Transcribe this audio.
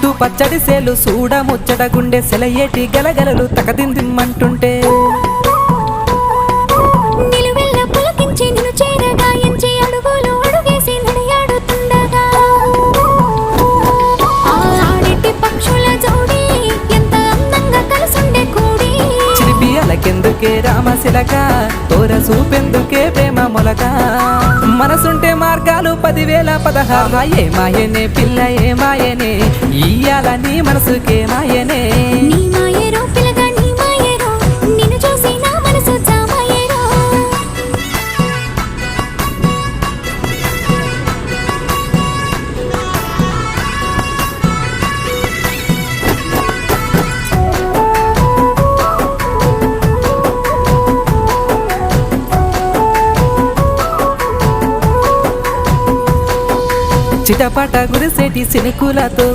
ముద్దు పచ్చడి సేలు సూడ ముచ్చట గుండె సెలయేటి గలగలలు తకదిందిమ్మంటుంటే నిలువెల్ల పులకించి నిన్ను చేరగాయించి అడుగులు అడుగేసి నడియాడుతుండగా ఆడేటి పక్షుల జోడి ఎంత అందంగా కలుసుండే కూడి చిలిపి అలకెందుకే రామశిలక తోర సూపెందుకే ప్రేమ మొలక మనసుంటే మార్గాలు 10,016 ఏ మాయనే పిల్ల ఏ మాయనే ఇయ్యాల నీ మనసుకే మాయనే నీ మాయేరో పిల్లగా నీ మాయేరో నిన్ను చూసి నా మనసు జామాయేరో చిటపట గురిసేటి సినుకులతో